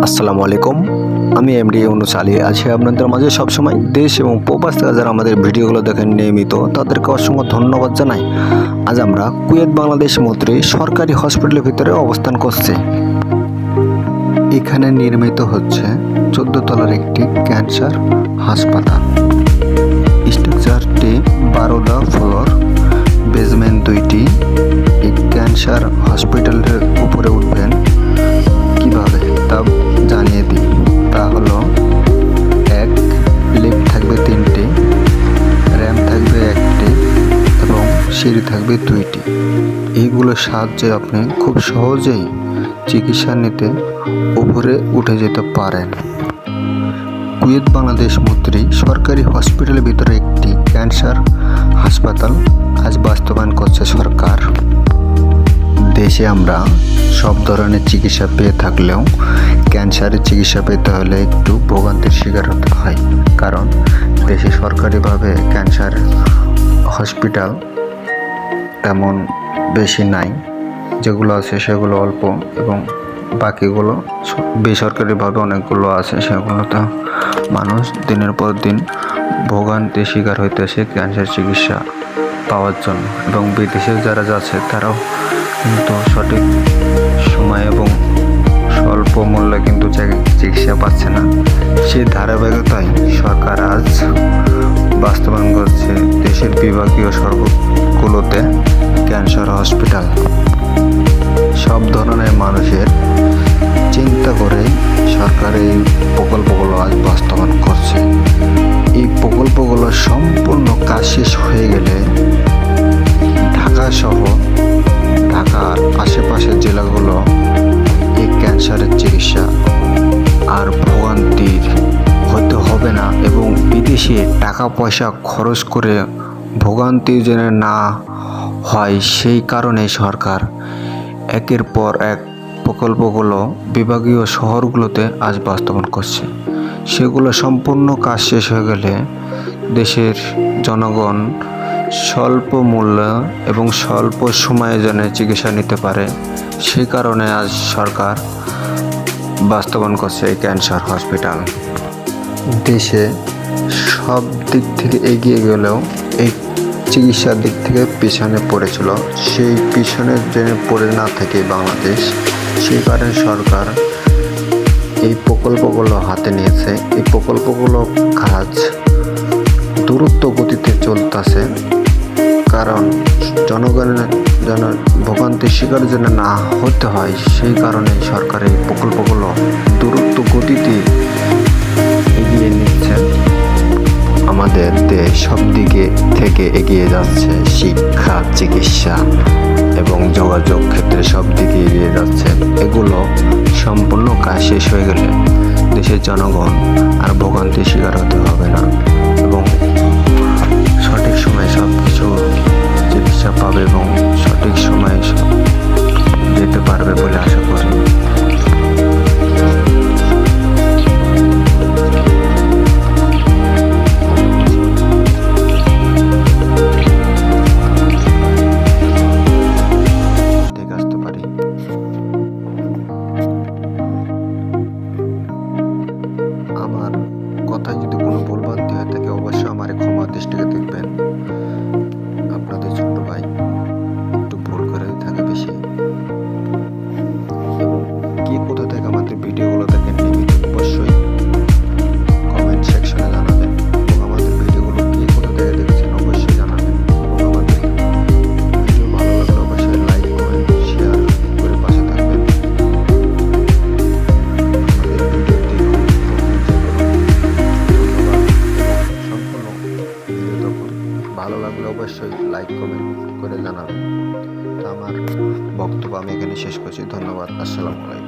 আসসালামু আলাইকুম। আমি এমডি ইউনুস আলী আছি আপনাদের মাঝে সবসময়। দেশ এবং প্রবাস থেকে যারা আমাদের ভিডিওগুলো দেখেন নিয়মিত, তাদেরকে অসংখ্য ধন্যবাদ জানাই। আজ আমরা কুয়েত বাংলাদেশ মৈত্রী সরকারি হসপিটালের ভিতরে অবস্থান করছি। এখানে নির্মিত হচ্ছে 14 তলার একটি ক্যান্সার হাসপাতাল। স্ট্রাকচারটি 12টা ফ্লোর, বেসমেন্ট 2টি। এই ক্যান্সার হসপিটালের উপরে উঠবেন কিভাবে তা জানিয়ে দিই। তা হলো, এক, লিফট থাকবে 3টি, র্যাম্প থাকবে 1টি এবং সিঁড়ি থাকবে 2টি। এইগুলোর সাহায্যে আপনি খুব সহজেই চিকিৎসা নিতে উপরে উঠে যেতে পারেন। কুয়েত বাংলাদেশ মৈত্রী সরকারি হসপিটালের ভিতরে একটি ক্যান্সার হাসপাতাল আজ বাস্তবায়ন করছে সরকার। দেশে আমরা সব ধরনের চিকিৎসা পেয়ে থাকলেও ক্যান্সারের চিকিৎসা পেতে হলে একটু ভোগান্তির শিকার হতে হয়, কারণ দেশে সরকারিভাবে ক্যান্সার হসপিটাল তেমন বেশি নাই। যেগুলো আছে সেগুলো অল্প এবং বাকিগুলো বেসরকারিভাবে অনেকগুলো আছে, সেগুলোতে মানুষ দিনের পর দিন ভোগান্তির শিকার হইতেছে ক্যান্সার চিকিৎসা পাওয়ার জন্য। এবং বিদেশে যারা যাচ্ছে তারাও কিন্তু সঠিক সময় এবং স্বল্প মূল্যে কিন্তু চিকিৎসা পাচ্ছে না। সেই ধারাবাহিকতায় সরকার আজ বাস্তবায়ন করছে দেশের বিভাগীয় সড়কগুলোতে ক্যান্সার হসপিটাল। সব ধরনের মানুষের চিন্তা করে সরকার এই প্রকল্পগুলো আজ বাস্তবায়ন করছে। এই প্রকল্পগুলো সম্পূর্ণ কাজ শেষ হয়ে গেলে ঢাকা সহ ঢাকার আশেপাশের জেলাগুলো এই ক্যান্সারের চিকিৎসা আর ভোগান্তির হতে হবে না এবং বিদেশে টাকা পয়সা খরচ করে ভোগান্তি যেন না হয়, সেই কারণে সরকার একের পর এক প্রকল্পগুলো বিভাগীয় শহরগুলোতে আজ বাস্তবায়ন করছে। সেগুলো সম্পূর্ণ কাজ শেষ হয়ে গেলে দেশের জনগণ স্বল্প মূল্য এবং স্বল্প সময়ে যেন চিকিৎসা নিতে পারে, সেই কারণে আজ সরকার বাস্তবায়ন করছে এই ক্যান্সার হসপিটাল। দেশে সব দিক থেকে এগিয়ে গেলেও এই চিকিৎসার দিক থেকে পিছনে পড়েছিল। সেই পিছনে যেন পড়ে না থাকে বাংলাদেশ, সেই কারণে সরকার এই প্রকল্পগুলো হাতে নিয়েছে। এই প্রকল্পগুলো কাজ দ্রুত গতিতে চলতেছে, কারণ জনগণের যেন ভোগান্তির শিকার যেন না হতে হয়, সেই কারণে সরকার এই প্রকল্পগুলো দ্রুত গতিতে এগিয়ে নিচ্ছে। আমাদের দেশ সব দিকে থেকে এগিয়ে যাচ্ছে, শিক্ষা, চিকিৎসা এবং যোগাযোগ ক্ষেত্রে সব দিকে এগিয়ে যাচ্ছে। এগুলো সম্পূর্ণ কাজ শেষ হয়ে গেলে দেশের জনগণ আর ভোগান্তির শিকার হতে হবে না এবং সঠিক সময়ে সব কিছু চিকিৎসা পাবে এবং সঠিক সময়ে যেতে পারবে বলে আশা করি। আমার কথায় যদি কোনো ভুলভ্রান্তি হয়ে থাকে অবশ্যই আমার ক্ষমা দৃষ্টিতে দেখবেন। আপনাদের ছোট ভাই একটু ভুল করে থাকে বেশি। এবং কে কোথা থেকে আমাদের ভিডিওগুলো দেখেন নিয়মিত অবশ্যই কমেন্ট সেকশনে জানাবেন এবং আমাদের ভিডিওগুলো কে কোথা থেকে দেখছেন অবশ্যই জানাবেন। এবং আমাদের ভিডিও ভালো লাগলে অবশ্যই লাইক, কমেন্ট, শেয়ার করে পাশে থাকবেন। ভালো লাগলে অবশ্যই লাইক, কমেন্ট করে জানাবেন। তো আমার বক্তব্য আমি এখানে শেষ করছি। ধন্যবাদ। আসসালামু আলাইকুম।